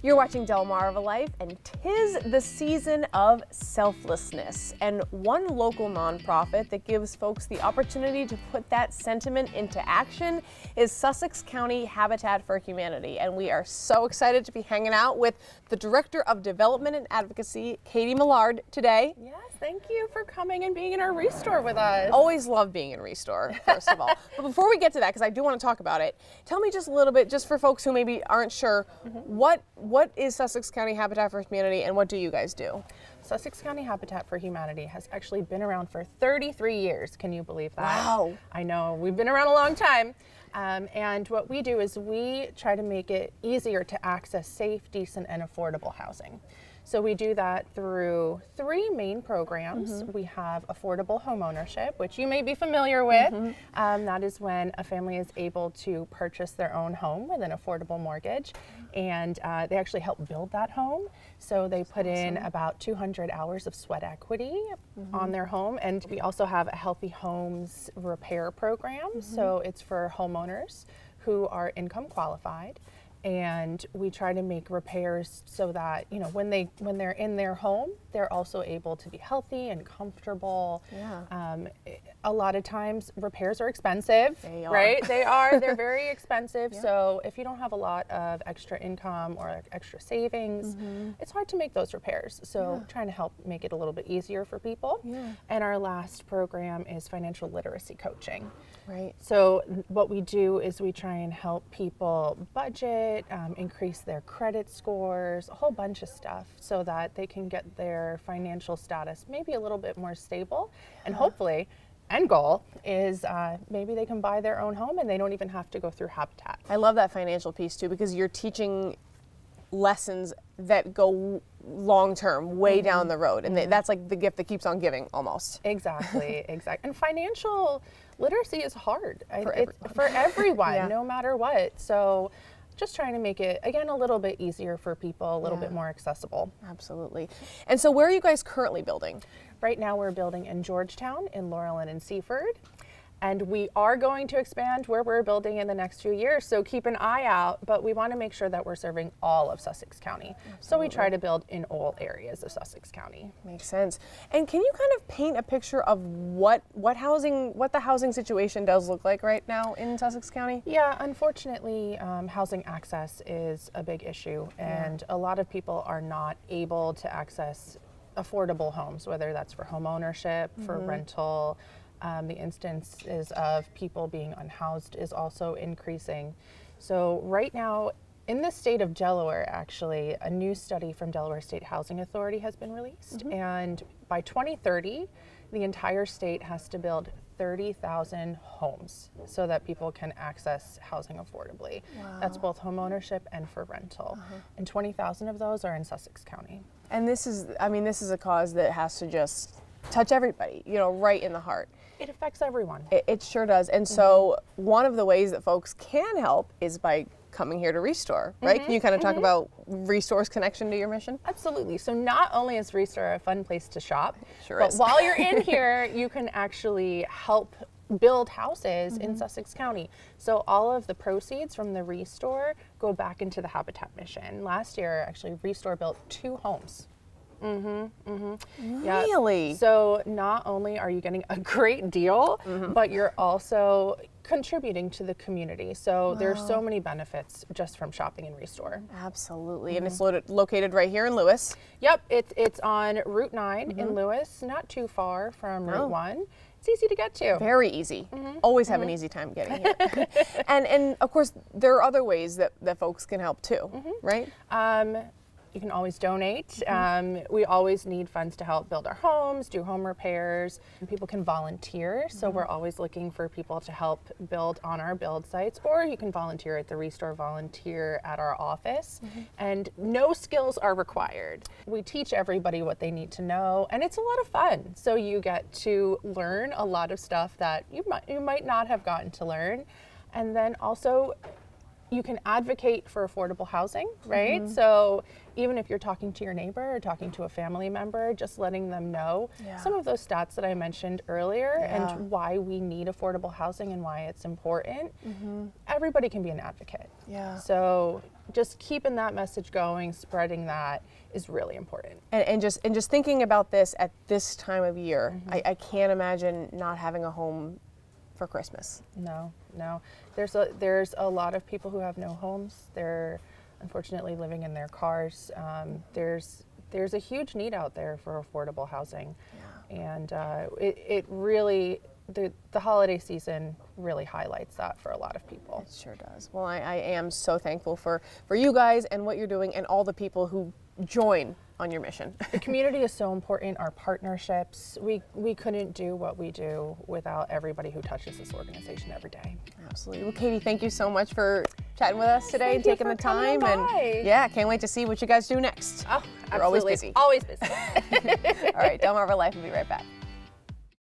You're watching DelmarvaLife, and 'tis the season of selflessness. And one local nonprofit that gives folks the opportunity to put that sentiment into action is Sussex County Habitat for Humanity. And we are so excited to be hanging out with the Director of Development and Advocacy, Katie Millard, today. Yes, thank you for coming and being in our Restore with us. Always love being in Restore, first of all. But before we get to that, because I do want to talk about it, tell me just a little bit, just for folks who maybe aren't sure, what is Sussex County Habitat for Humanity and what do you guys do? Sussex County Habitat for Humanity has actually been around for 33 years. Can you believe that? Wow. I know, we've been around a long time. And what we do is we try to make it easier to access safe, decent, and affordable housing. So we do that through three main programs. We have affordable homeownership, which you may be familiar with. That is when a family is able to purchase their own home with an affordable mortgage, and they actually help build that home. So they put in about 200 hours of sweat equity on their home. And we also have a Healthy Homes repair program. So it's for homeowners who are income qualified. And we try to make repairs so that, you know, when they're in their home, they're also able to be healthy and comfortable. Yeah. A lot of times repairs are expensive, They are. right? They're very expensive. Yeah. So if you don't have a lot of extra income or extra savings, it's hard to make those repairs. So trying to help make it a little bit easier for people. Yeah. And our last program is financial literacy coaching. Right. So what we do is we try and help people budget, increase their credit scores, a whole bunch of stuff so that they can get their financial status maybe a little bit more stable. And hopefully, end goal is maybe they can buy their own home and they don't even have to go through Habitat. I love that financial piece too, because you're teaching lessons that go long term, way down the road, and that's like the gift that keeps on giving almost. Exactly, exactly. And financial literacy is hard for everyone, Yeah. no matter what. So just trying to make it, again, a little bit easier for people, a little bit more accessible. Absolutely. And so where are you guys currently building? Right now we're building in Georgetown, in Laurel, and in Seaford. And we are going to expand where we're building in the next few years, so keep an eye out, but we want to make sure that we're serving all of Sussex County. So we try to build in all areas of Sussex County. Makes sense. And can you kind of paint a picture of what the housing situation does look like right now in Sussex County? Yeah, unfortunately, housing access is a big issue, and a lot of people are not able to access affordable homes, whether that's for home ownership, for rental. The instances of people being unhoused is also increasing. So right now, in the state of Delaware, actually, a new study from Delaware State Housing Authority has been released. And by 2030, the entire state has to build 30,000 homes so that people can access housing affordably. Wow. That's both home ownership and for rental. And 20,000 of those are in Sussex County. And this is a cause that has to just touch everybody, you know, right in the heart. It affects everyone. It sure does. And so one of the ways that folks can help is by coming here to Restore, right? Can you kind of talk about Restore's connection to your mission? Absolutely. So not only is Restore a fun place to shop, Sure but is. while you're in here, you can actually help build houses in Sussex County. So all of the proceeds from the Restore go back into the Habitat mission. Last year, actually, Restore built 2 homes. Really? Yeah. So not only are you getting a great deal, but you're also contributing to the community. So there's so many benefits just from shopping in Restore. Absolutely. And it's located right here in Lewis. Yep, it's on Route 9 in Lewis, not too far from Route 1. It's easy to get to. Very easy. Always have an easy time getting here. and of course, there are other ways that folks can help too, right? You can always donate. We always need funds to help build our homes, do home repairs. And people can volunteer, so we're always looking for people to help build on our build sites, or you can volunteer at the Restore Volunteer at our office. And no skills are required. We teach everybody what they need to know, and it's a lot of fun. So you get to learn a lot of stuff that you might not have gotten to learn. And then also, you can advocate for affordable housing, right? So even if you're talking to your neighbor or talking to a family member, just letting them know some of those stats that I mentioned earlier and why we need affordable housing and why it's important, everybody can be an advocate. Yeah. So just keeping that message going, spreading that is really important. And just thinking about this at this time of year, I can't imagine not having a home for Christmas. No. There's a lot of people who have no homes. They're unfortunately living in their cars. There's a huge need out there for affordable housing, and it really, the holiday season really highlights that for a lot of people. It sure does. Well, I am so thankful for you guys and what you're doing and all the people who join on your mission. The community is so important, our partnerships. We couldn't do what we do without everybody who touches this organization every day. Absolutely. Well, Katie, thank you so much for chatting with us today and taking the time. And yeah, can't wait to see what you guys do next. Oh, You're always busy. Always busy. All right, DelmarvaLife will be right back.